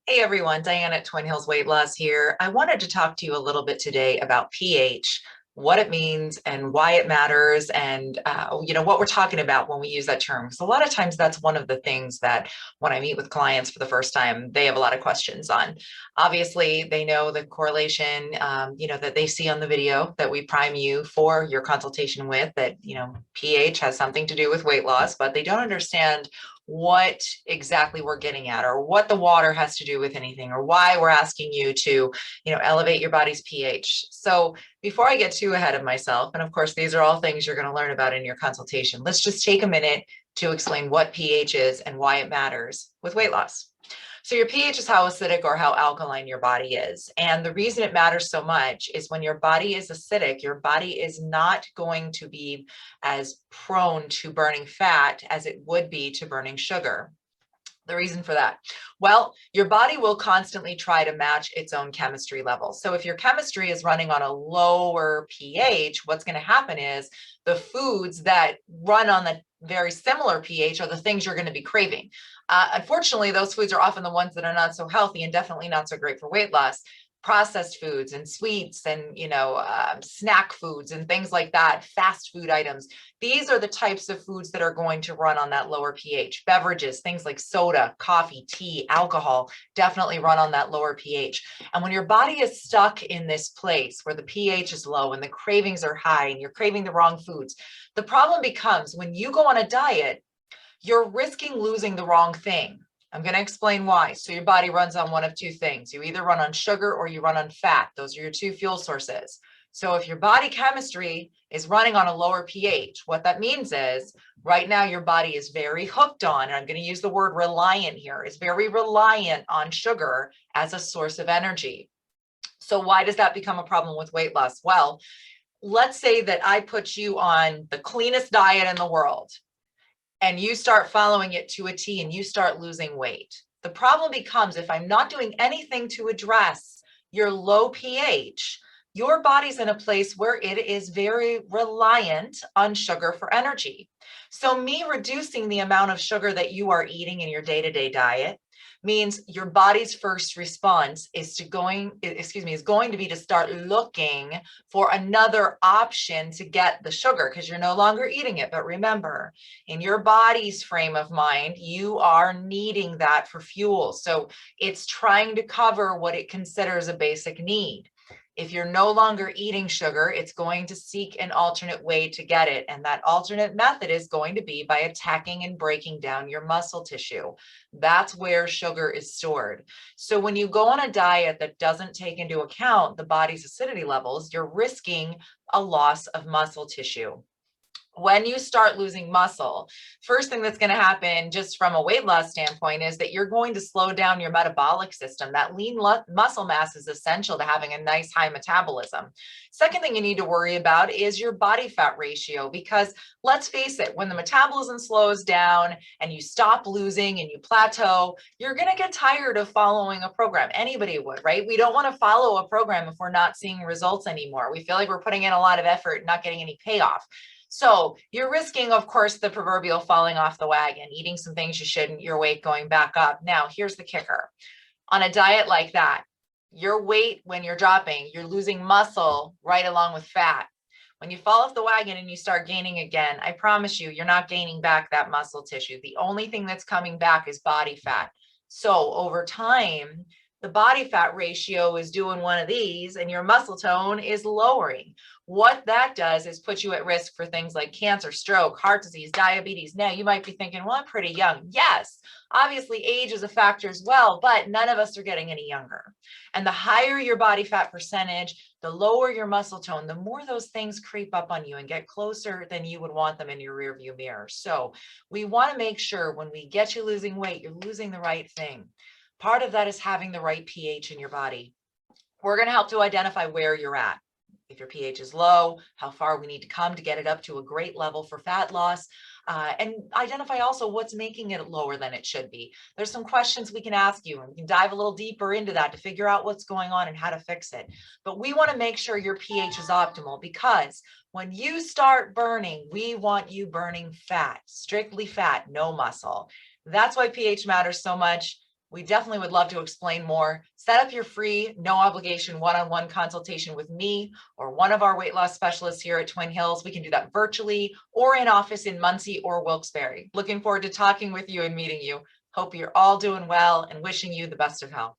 Hey everyone, Diane at Twin Hills Weight Loss here. I wanted to talk to you a little bit today about pH, what it means and why it matters, and what we're talking about when we use that term. Because a lot of times that's one of the things that when I meet with clients for the first time, they have a lot of questions on. Obviously, they know the correlation, that they see on the video that we prime you for your consultation with, that, pH has something to do with weight loss, but they don't understand what exactly we're getting at, or what the water has to do with anything, or why we're asking you to, elevate your body's pH. So before I get too ahead of myself, and of course, these are all things you're going to learn about in your consultation, let's just take a minute to explain what pH is and why it matters with weight loss. So your pH is how acidic or how alkaline your body is. And the reason it matters so much is when your body is acidic, your body is not going to be as prone to burning fat as it would be to burning sugar. The reason for that? Well, your body will constantly try to match its own chemistry level. So if your chemistry is running on a lower pH, what's going to happen is the foods that run on the very similar pH are the things you're going to be craving. Unfortunately, those foods are often the ones that are not so healthy and definitely not so great for weight loss. Processed foods and sweets and snack foods and things like that, fast food items. These are the types of foods that are going to run on that lower pH. Beverages, things like soda, coffee, tea, alcohol, definitely run on that lower pH. And when your body is stuck in this place where the pH is low and the cravings are high and you're craving the wrong foods, the problem becomes when you go on a diet, you're risking losing the wrong thing. I'm going to explain why. So your body runs on one of two things. You either run on sugar or you run on fat. Those are your two fuel sources. So if your body chemistry is running on a lower pH, what that means is right now your body is very hooked on, and I'm going to use the word reliant here, is very reliant on sugar as a source of energy. So why does that become a problem with weight loss? Well, let's say that I put you on the cleanest diet in the world, and you start following it to a T and you start losing weight. The problem becomes if I'm not doing anything to address your low pH, your body's in a place where it is very reliant on sugar for energy. So me reducing the amount of sugar that you are eating in your day-to-day diet means your body's first response is going to be to start looking for another option to get the sugar because you're no longer eating it. But remember, in your body's frame of mind, you are needing that for fuel. So it's trying to cover what it considers a basic need. If you're no longer eating sugar, it's going to seek an alternate way to get it. And that alternate method is going to be by attacking and breaking down your muscle tissue. That's where sugar is stored. So when you go on a diet that doesn't take into account the body's acidity levels, you're risking a loss of muscle tissue. When you start losing muscle, first thing that's going to happen just from a weight loss standpoint is that you're going to slow down your metabolic system. That lean muscle mass is essential to having a nice high metabolism. Second thing you need to worry about is your body fat ratio, because let's face it, when the metabolism slows down and you stop losing and you plateau, you're going to get tired of following a program. Anybody would, right? We don't want to follow a program if we're not seeing results anymore. We feel like we're putting in a lot of effort and not getting any payoff. So you're risking, of course, the proverbial falling off the wagon, eating some things you shouldn't, your weight going back up. Now, here's the kicker. On a diet like that, your weight, when you're dropping, you're losing muscle right along with fat. When you fall off the wagon and you start gaining again, I promise you, you're not gaining back that muscle tissue. The only thing that's coming back is body fat. So over time, the body fat ratio is doing one of these and your muscle tone is lowering. What that does is put you at risk for things like cancer, stroke, heart disease, diabetes. Now, you might be thinking, well, I'm pretty young. Yes, obviously age is a factor as well, but none of us are getting any younger. And the higher your body fat percentage, the lower your muscle tone, the more those things creep up on you and get closer than you would want them in your rearview mirror. So we want to make sure when we get you losing weight, you're losing the right thing. Part of that is having the right pH in your body. We're going to help to identify where you're at. If your pH is low, how far we need to come to get it up to a great level for fat loss, and identify also what's making it lower than it should be. There's some questions we can ask you, and we can dive a little deeper into that to figure out what's going on and how to fix it. But we want to make sure your pH is optimal, because when you start burning, we want you burning fat, strictly fat, no muscle. That's why pH matters so much. We definitely would love to explain more. Set up your free, no obligation one-on-one consultation with me or one of our weight loss specialists here at Twin Hills. We can do that virtually or in office in Muncie or Wilkes-Barre. Looking forward to talking with you and meeting you. Hope you're all doing well and wishing you the best of health.